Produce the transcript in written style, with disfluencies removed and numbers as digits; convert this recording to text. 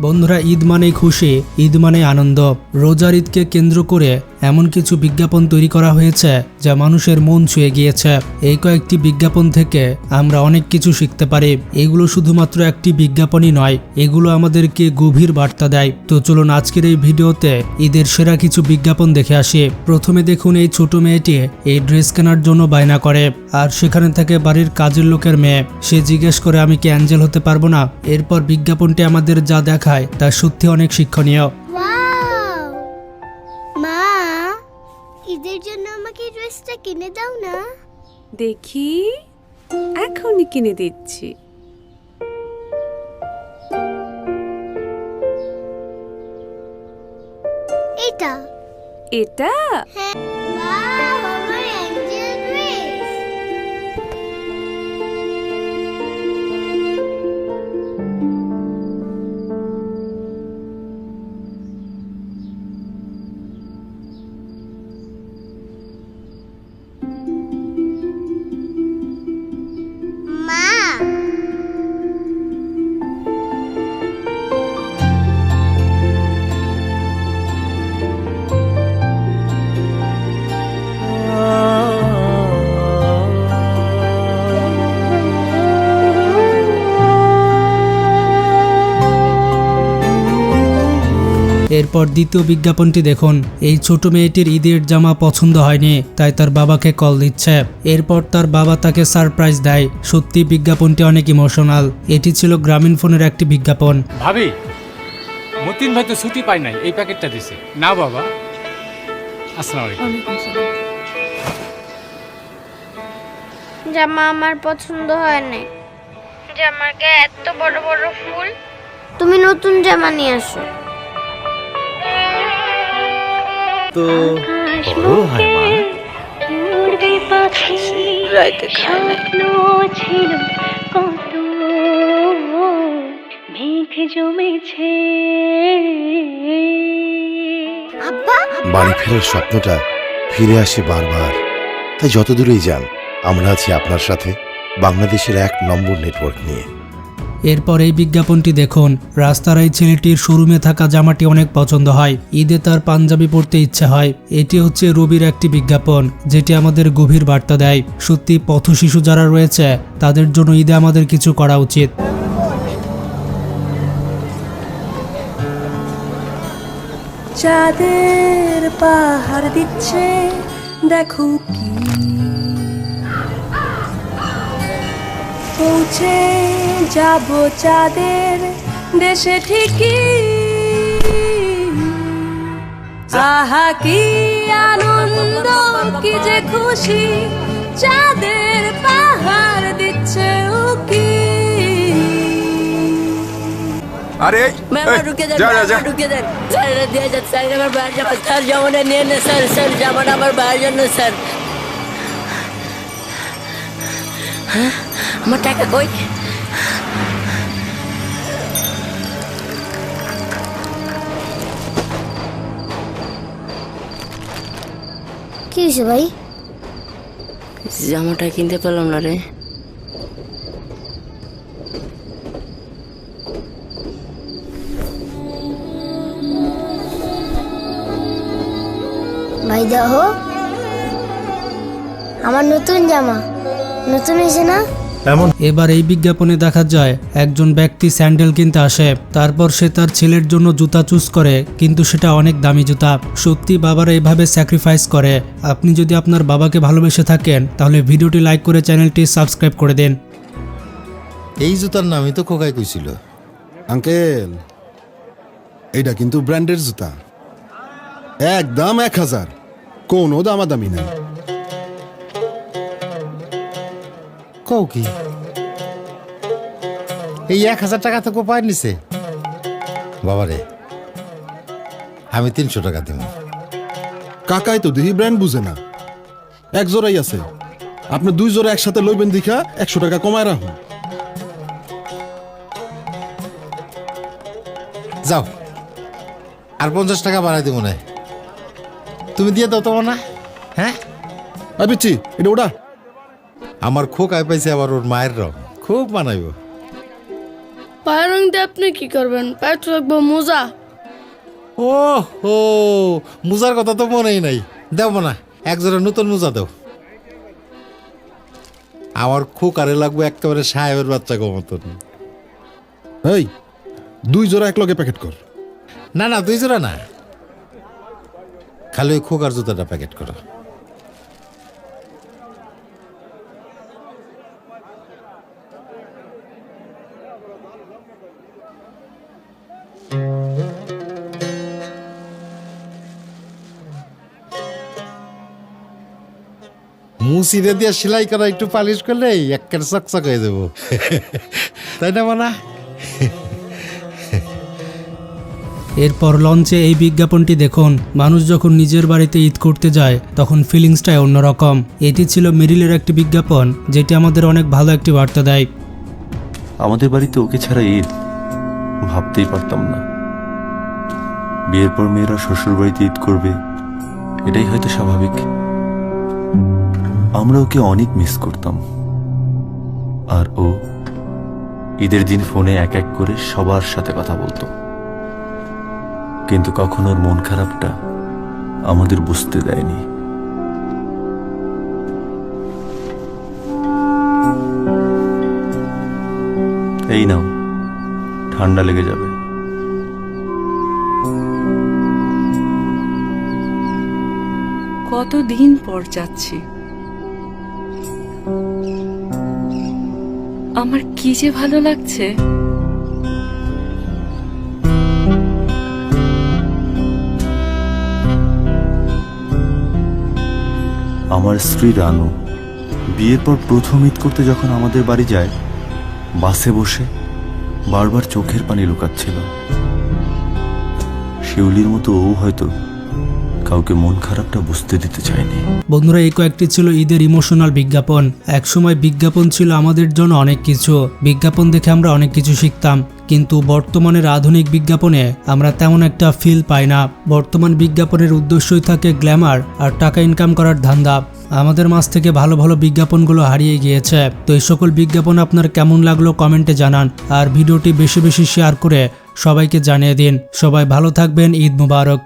বন্ধুরা, ঈদ মানেই খুশি, ঈদ মানেই আনন্দ। রোজার ঈদকে কেন্দ্র করে এমন কিছু বিজ্ঞাপন তৈরি করা হয়েছে যা মানুষের মন ছুঁয়ে গিয়েছে। এই কয়েকটি বিজ্ঞাপন থেকে আমরা অনেক কিছু শিখতে পারি। এগুলো শুধুমাত্র একটি বিজ্ঞাপনই নয়, এগুলো আমাদেরকে গভীর বার্তা দেয়। তো চলুন আজকের এই ভিডিওতে ঈদের সেরা কিছু বিজ্ঞাপন দেখে আসি। প্রথমে দেখুন, এই ছোট মেয়েটি এই ড্রেস কেনার জন্য বায়না করে, আর সেখানে থাকে বাড়ির কাজের লোকের মেয়ে। সে জিজ্ঞেস করে, আমি কি অ্যাঞ্জেল হতে পারবো না? এরপর বিজ্ঞাপনটি আমাদের যা দেখায় তা সত্যি অনেক শিক্ষণীয়। ওয়াও! মা, ঈদের জন্য আমাকে এই ড্রেসটা কিনে দাও না। দেখি, এখনই কিনে দিচ্ছি। এটা এটা হ্যাঁ। ওয়াও, আমার অ্যাঞ্জেল ড্রেস। মা, এরপর দ্বিতীয় বিজ্ঞাপনটি দেখুন। এই ছোট মেয়েটির ঈদের জামা পছন্দ হয়নি, তাই তার বাবাকে কল দিচ্ছে। এরপর তার বাবা তাকে সারপ্রাইজ দেয়। সত্যি বিজ্ঞাপনটি অনেক ইমোশনাল। এটি ছিল গ্রামীণ ফোনের একটি বিজ্ঞাপন। ভাবি, মতিন ভাই তো ছুটি পায় নাই, এই প্যাকেটটা দিছে না বাবা। আসসালামু আলাইকুম। জামা আমার পছন্দ হয় না। জামার গায়ে এত বড় বড় ফুল। তুমি নতুন জামা নিয়ে আসো। তো বড় হয় মা। রাইতে খায় নাই। ছিল কত মেঘ জমেছে। আব্বা, বাড়ি ফেরার স্বপ্নটা ফিরে আসে বারবার। তাই যত দূরেই যান, আমরা আছি আপনার সাথে, বাংলাদেশের 1 নম্বর নেটওয়ার্ক নিয়ে। এরপর এই বিজ্ঞাপনটি দেখুন। রাস্তার এই ছেলেটির শোরুমে থাকা জামাটি অনেক পছন্দ হয়। ঈদে তার পাঞ্জাবি পরতে ইচ্ছে হয়। এটি হচ্ছে রবির একটি বিজ্ঞাপন, যেটি আমাদের গভীর বার্তা দেয়। সত্যি পথশিশু যারা রয়েছে তাদের জন্য ঈদে আমাদের কিছু করা উচিত। চাঁদের পাহাড় দিচ্ছে, দেখো কি পৌঁছে যাব চাঁদের দেশে ঠিকই। আহা কি আনন্দ, কি যে খুশি, চাঁদের পাহাড় দিচ্ছে উকি। আরে ম্যাম ঢুকে দেন, যা যা যা। ঢুকে দেন স্যার। এটা দিয়ে যান স্যার, এটা আমার ভাইয়ের জামা স্যার। জামাটা নিয়ে নেন স্যার। স্যার জামাটা আমার ভাইয়ের জন্য স্যার। হ্যাঁ, আমার টাকা কই? কি হয়েছে ভাই? জামাটা কিনতে পারলাম না রে। ভাই দেখো, আমার নতুন জামা। নতুন হয়েছে না? এবার এই বিজ্ঞাপনে দেখা যায় একজন ব্যক্তি স্যান্ডেল কিনতে আসে। তারপর সে তার ছেলের জন্য জুতা চুজ করে, কিন্তু সেটা অনেক দামি জুতা। সত্যি বাবারা এভাবে স্যাক্রিফাইস করে। আপনি যদি আপনার বাবাকে ভালোবেসে থাকেন তাহলে ভিডিওটি লাইক করে চ্যানেলটি সাবস্ক্রাইব করে দিন। এই জুতার নামই তো খোকাই কইছিল। আঙ্কেল, এইটা কিন্তু ব্র্যান্ডের জুতা, একদম 1000, কোনো দামাদামি নাই। কও কি? এই 1000 টাকা তো কোপায় নিছে। বাবারে, আমি 300 টাকা দিব। কাকাই তো দেখি ব্র্যান্ড বুঝে না। 1 জোড়াই আছে, আপনি 2 জোড়া একসাথে লইবেন দেখা 100 টাকা কমায় রাখুন। যাও, আর 50 টাকা বাড়াই দিব না। তুমি দিয়ে দাও তোমার না। হ্যাঁ, পিচ্ছি, এটা ওটা। আমার খোকায় পাইছে আবার ওর মায়ের রং, খুব মানাইব। পায়ের রং দিয়ে আপনি কি করবেন? পায়ে তো রাখবো মোজা। ও হো, মোজার কথা তো মনেই নাই। দেব না, এক জোড়া নতুন মোজা দাও। আমার খোকারে লাগবে একেবারে সাহেবের বাচ্চা গো মতন। এই 2 জোড়া এক লগে প্যাকেট কর। না না, 2 জোড়া না, খালি ওই খোকার জুতাটা প্যাকেট করো। মুসিরে দিয়ে সেলাই করা একটু পালিশ করলে একের চকচক হয়ে যাবো, তাই না মানা? এরপর লঞ্চে এই বিজ্ঞাপনটি দেখুন। মানুষ যখন নিজের বাড়িতে ঈদ করতে যায় তখন ফিলিংসটাই অন্যরকম। এটি ছিল মেরিলের একটি বিজ্ঞাপন, যেটি আমাদের অনেক ভালো একটি বার্তা দেয়। আমাদের বাড়িতে ওকে ছাড়া ঈদ ভাবতেই পারতাম না। বিয়ের পর মেয়েরা শ্বশুর বাড়িতে ঈদ করবে, এটাই হয়তো স্বাভাবিক। আমরা ওকে অনেক মিস করতাম, আর ও ঈদের দিন ফোনে এক এক করে সবার সাথে কথা বলতো, কিন্তু কখনো ওর মন খারাপটা আমাদের বুঝতে দেয়নি। এই নাও, ঠান্ডা লেগে যাবে। কতদিন পর যাচ্ছি, আমার কি যে ভালো লাগছে। আমার স্ত্রী রানু বিয়ের পর প্রথম ঈদ করতে যখন আমাদের বাড়ি যায়, বাসে বসে বারবার চোখের পানি লুকাচ্ছিল। শিউলির মতো ও হয়তো কাউকে মন খারাপটা বুঝতে দিতে চায়নি। বন্ধুরা, এই কয়েকটি ছিল ঈদের ইমোশনাল বিজ্ঞাপন। একসময় বিজ্ঞাপন ছিল আমাদের জন্য অনেক কিছু। বিজ্ঞাপন দেখে আমরা অনেক কিছু শিখতাম, কিন্তু বর্তমানের আধুনিক বিজ্ঞাপনে আমরা তেমন একটা ফিল পাই না। বর্তমান বিজ্ঞাপনের উদ্দেশ্যই থাকে গ্ল্যামার আর টাকা ইনকাম করার ধান্দা। আমাদের মাঝ থেকে ভালো ভালো বিজ্ঞাপনগুলো হারিয়ে গিয়েছে। তো এই সকল বিজ্ঞাপন আপনার কেমন লাগলো কমেন্টে জানান, আর ভিডিওটি বেশি বেশি শেয়ার করে সবাইকে জানিয়ে দিন। সবাই ভালো থাকবেন। ঈদ মুবারক।